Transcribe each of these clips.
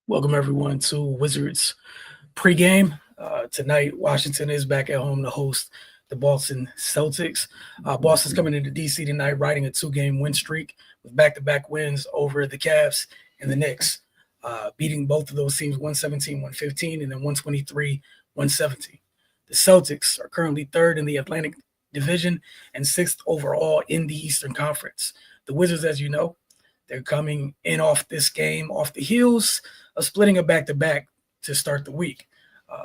Welcome everyone to Wizards pregame. Tonight, Washington is back at home to host the Boston Celtics. Boston's coming into DC tonight, riding a two-game win streak with back-to-back wins over the Cavs and the Knicks, beating both of those teams 117-115 and then 123-117. The Celtics are currently third in the Atlantic Division and sixth overall in the Eastern Conference. The Wizards, as you know, they're coming in off this game, off the heels of splitting a back-to-back to start the week.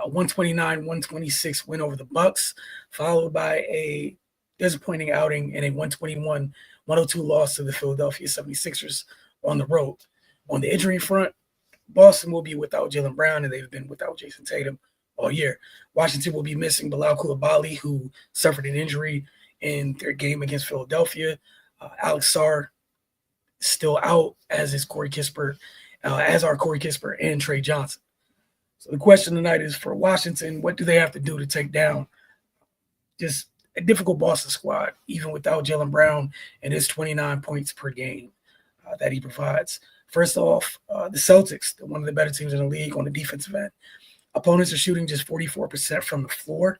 129-126 win over the Bucks, followed by a disappointing outing in a 121-102 loss to the Philadelphia 76ers on the road. On the injury front, Boston will be without Jaylen Brown, and they've been without Jason Tatum all year. Washington will be missing Bilal Coulibaly, who suffered an injury in their game against Philadelphia. Alex Sarr still out, as is Corey Kispert, as are Corey Kispert and Trey Johnson. So the question tonight is for Washington, what do they have to do to take down just a difficult Boston squad, even without Jaylen Brown and his 29 points per game that he provides? First off, the Celtics, one of the better teams in the league on the defensive end. Opponents are shooting just 44% from the floor.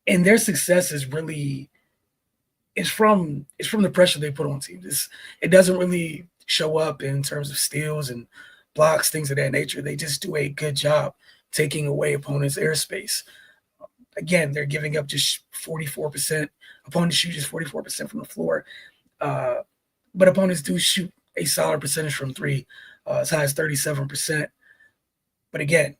And their success is really it's from the pressure they put on teams. It doesn't really show up in terms of steals and blocks, things of that nature. They just do a good job taking away opponents' airspace. Again, they're giving up just 44%. Opponents shoot just 44% from the floor. But opponents do shoot a solid percentage from three, as high as 37%. But again,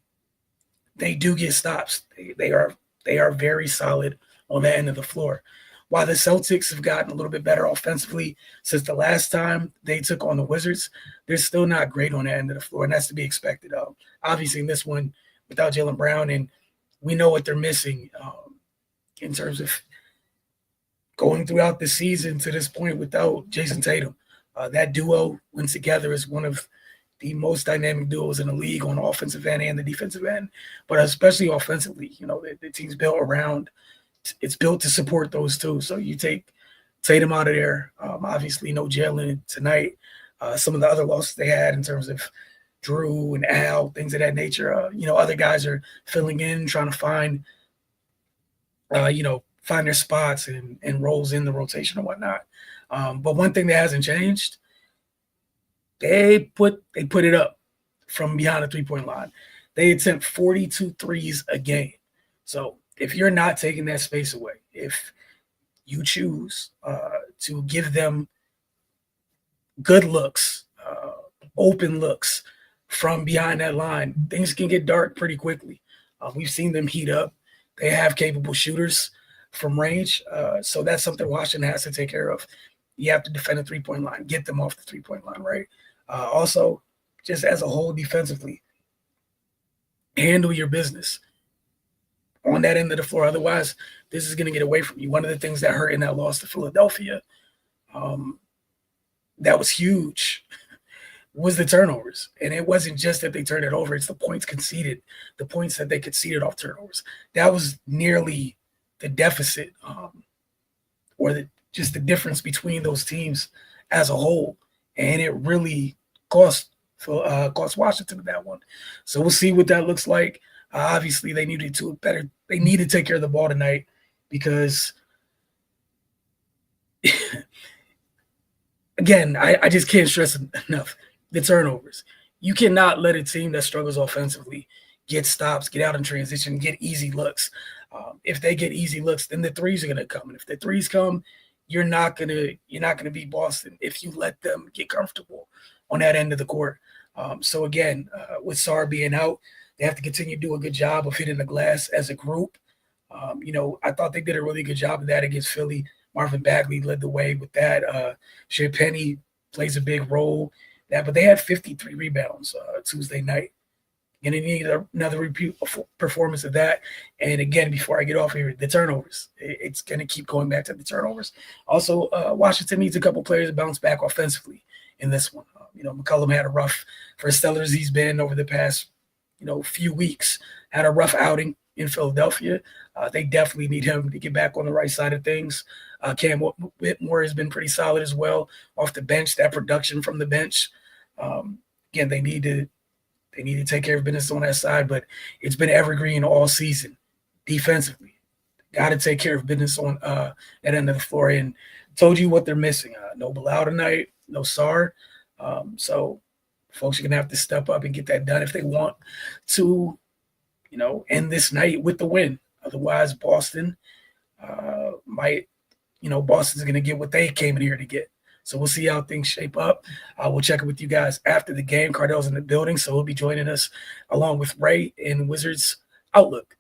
they do get stops. They are very solid on that end of the floor. While the Celtics have gotten a little bit better offensively since the last time they took on the Wizards, they're still not great on that end of the floor, and that's to be expected. Obviously, in this one, without Jaylen Brown, and we know what they're missing in terms of going throughout the season to this point without Jason Tatum. That duo, when together, is one of the most dynamic duos in the league on the offensive end and the defensive end, but especially offensively. You know, the team's built around – it's built to support those two. So you take Tatum out of there. Obviously, no Jalen tonight. Some of the other losses they had in terms of Drew and Al, things of that nature. Other guys are filling in, trying to find their spots and roles in the rotation and whatnot. But one thing that hasn't changed, they put it up from behind the three-point line. They attempt 42 threes a game. So if you're not taking that space away, if you choose to give them good looks, open looks from behind that line, things can get dark pretty quickly. We've seen them heat up. They have capable shooters from range. So that's something Washington has to take care of. You have to defend the three-point line, get them off the three-point line, right? Also, just as a whole defensively, handle your business on that end of the floor. Otherwise, this is going to get away from you. One of the things that hurt in that loss to Philadelphia, that was huge, was the turnovers. And it wasn't just that they turned it over. It's the points conceded, the points that they conceded off turnovers. That was nearly the deficit or just the difference between those teams as a whole. And it really cost Washington that one. So we'll see what that looks like. Obviously, they needed to better. They need to take care of the ball tonight because, again, I just can't stress enough the turnovers. You cannot let a team that struggles offensively get stops, get out in transition, get easy looks. If they get easy looks, then the threes are going to come. And if the threes come, you're not gonna beat Boston if you let them get comfortable on that end of the court. So again, with Sarr being out, they have to continue to do a good job of hitting the glass as a group. I thought they did a really good job of that against Philly. Marvin Bagley led the way with that. Shea Penny plays a big role. But they had 53 rebounds Tuesday night. And they need another repeat performance of that. And again, before I get off here, the turnovers. It's going to keep going back to the turnovers. Also, Washington needs a couple players to bounce back offensively in this one. McCollum had a rough, for as stellar as he's been over the past few weeks, had a rough outing in Philadelphia. They definitely need him to get back on the right side of things. Cam Whitmore has been pretty solid as well off the bench. That production from the bench again, they need to take care of business on that side, but it's been evergreen all season defensively. Got to take care of business on that end of the floor. And told you what they're missing. No Bilal tonight, no Sar. So folks are going to have to step up and get that done if they want to, end this night with the win. Otherwise, Boston Boston's going to get what they came in here to get. So we'll see how things shape up. We'll check in with you guys after the game. Cardell's in the building, so he'll be joining us along with Ray in Wizards Outlook.